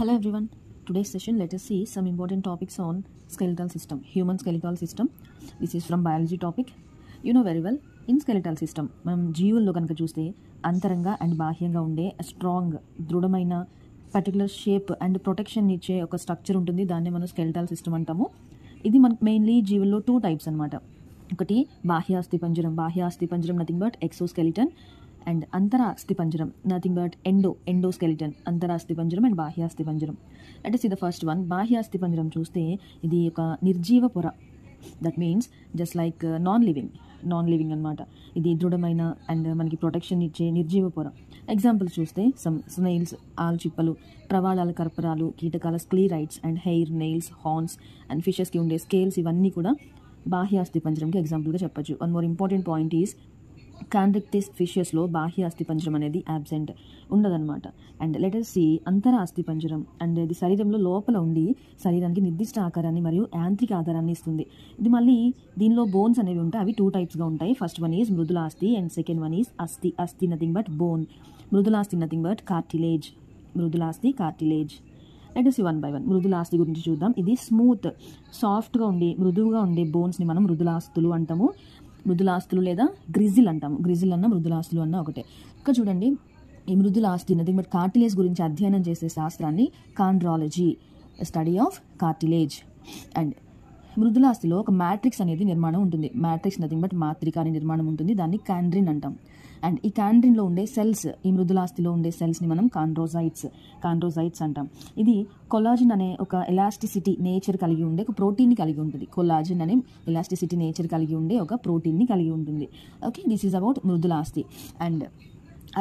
Hello everyone. Today's session, let us see some important topics on skeletal system, human skeletal system. This is from biology topic. You know very well, in skeletal system మనం జీవుల్లో కనుక చూస్తే అంతరంగా and బాహ్యంగా ఉండే strong దృఢమైన particular shape and protection ఇచ్చే ఒక structure ఉంటుంది. దాన్ని మనం స్కెలిటల్ సిస్టమ్ అంటాము. ఇది మనకు మెయిన్లీ జీవుల్లో 2 టైప్స్ అనమాట. ఒకటి బాహ్య అస్థిపంజరం నథింగ్ బట్ ఎక్సోస్కెలిటన్, అండ్ అంతర అస్థిపంజరం నథింగ్ బట్ ఎండోస్కెలిటన్. అంతర అస్థిపంజరం అండ్ బాహ్య అస్థిపంజరం. Let us see the first one. బాహ్య అస్థిపంజరం చూస్తే ఇది ఒక నిర్జీవ పొర. That means just like non living అనమాట. ఇది దృఢమైన అండ్ మనకి ప్రొటెక్షన్ ఇచ్చే నిర్జీవ పొర. ఎగ్జాంపుల్స్ చూస్తే సమ్ స్నైల్స్, ఆల్చిప్పలు, ప్రవాళాల కర్పరాలు, కీటకాల sclerites and hair, nails, horns and ఫిషెస్కి ఉండే స్కేల్స్, ఇవన్నీ కూడా బాహ్య అస్థిపంజరంకి ఎగ్జాంపుల్గా చెప్పచ్చు. One more important point is chondrichthyes ఫిషెస్లో బాహ్య అస్థిపంజరం అనేది యాబ్సెంట్ ఉండదన్నమాట. అండ్ లెట్ us see అంతర అస్థిపంజరం. అండ్ ఇది శరీరంలో లోపల ఉండి శరీరానికి నిర్దిష్ట ఆకారాన్ని మరియు యాంత్రిక ఆధారాన్ని ఇస్తుంది. ఇది మళ్ళీ దీనిలో బోన్స్ అనేవి ఉంటాయి. అవి 2 టైప్స్గా ఉంటాయి. ఫస్ట్ వన్ ఈజ్ మృదులాస్థి అండ్ సెకండ్ వన్ ఈజ్ అస్థి నథింగ్ బట్ బోన్. మృదులాస్థి nothing but cartilage. Let us see one by one. మృదులాస్థి గురించి చూద్దాం. ఇది స్మూత్, సాఫ్ట్గా ఉండి మృదువుగా ఉండే బోన్స్ని మనం మృదులాస్థులు అంటాము. మృదులాస్తులు లేదా గ్రిజిల్ అంటాము. గ్రిజిల్ అన్న మృదులాస్తులు అన్న ఒకటే. ఇక్కడ చూడండి, ఈ మృదులాస్థి నథింగ్ బట్ కార్టిలేజ్ గురించి అధ్యయనం చేసే శాస్త్రాన్ని chondrology, study of cartilage. And మృదులాస్థిలో ఒక మ్యాట్రిక్స్ అనేది నిర్మాణం ఉంటుంది. మ్యాట్రిక్స్ నథింగ్ బట్ మాత్రిక అనే నిర్మాణం ఉంటుంది. దాన్ని కాండ్రిన్ అంటాం. అండ్ ఈ కాండ్రిన్లో ఉండే సెల్స్, ఈ మృదులాస్థిలో ఉండే సెల్స్ని మనం కాండ్రోజైట్స్ అంటాం. ఇది కొలాజిన్ అనే ఒక ఎలాస్టిసిటీ నేచర్ కలిగి ఉండే ఒక ప్రోటీన్ని కలిగి ఉంటుంది. కొలాజిన్ అనే ఎలాస్టిసిటీ నేచర్ కలిగి ఉండే ఒక ప్రోటీన్ని కలిగి ఉంటుంది. ఓకే, దిస్ ఈజ్ అబౌట్ మృదులాస్థి. అండ్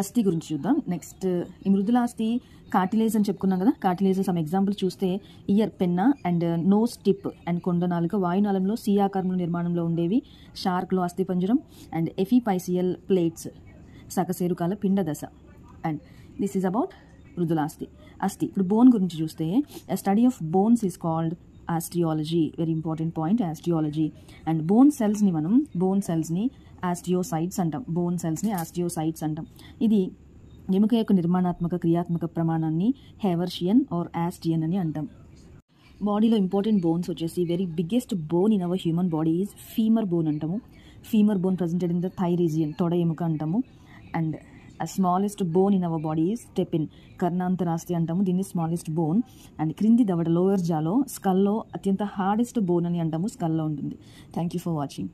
అస్థి గురించి చూద్దాం. నెక్స్ట్, ఈ మృదులాస్థి కార్టిలేజ్ అని చెప్పుకున్నాం కదా. కార్టిలేజ్ సమ్ ఎగ్జాంపుల్ చూస్తే ear, pinna and nose tip and కొండనాలుక, వాయునాళంలో సి ఆకారంలో నిర్మాణంలో ఉండేవి. షార్క్లో అస్థిపంజరం అండ్ ఎఫిపైసియల్ ప్లేట్స్, సకశేరుకాల పిండ దశ. అండ్ దిస్ ఈజ్ అబౌట్ మృదులాస్థి. అస్థి. ఇప్పుడు బోన్ గురించి చూస్తే study of bones is called osteology. Very important point, osteology. And bone సెల్స్ని ఆస్టియోసైట్స్ అంటాం. ఇది ఎముక యొక్క నిర్మాణాత్మక క్రియాత్మక ప్రమాణాన్ని హెవర్షియన్ ఆర్ ఆస్టియన్ అని అంటాం. బాడీలో ఇంపార్టెంట్ బోన్స్ వచ్చేసి very biggest bone in our human body is femur bone అంటాము. Femur bone presented in the thigh region, తొడ ఎముక అంటాము. And smallest bone in our body is stapes, కర్ణాంతరాస్థి అంటాము. దీన్ని స్మాలెస్ట్ బోన్. అండ్ క్రింది దవడ, లోయర్ జాలో, స్కల్లో అత్యంత హార్డెస్ట్ బోన్ అని అంటాము. స్కల్లో ఉంటుంది. Thank you for watching.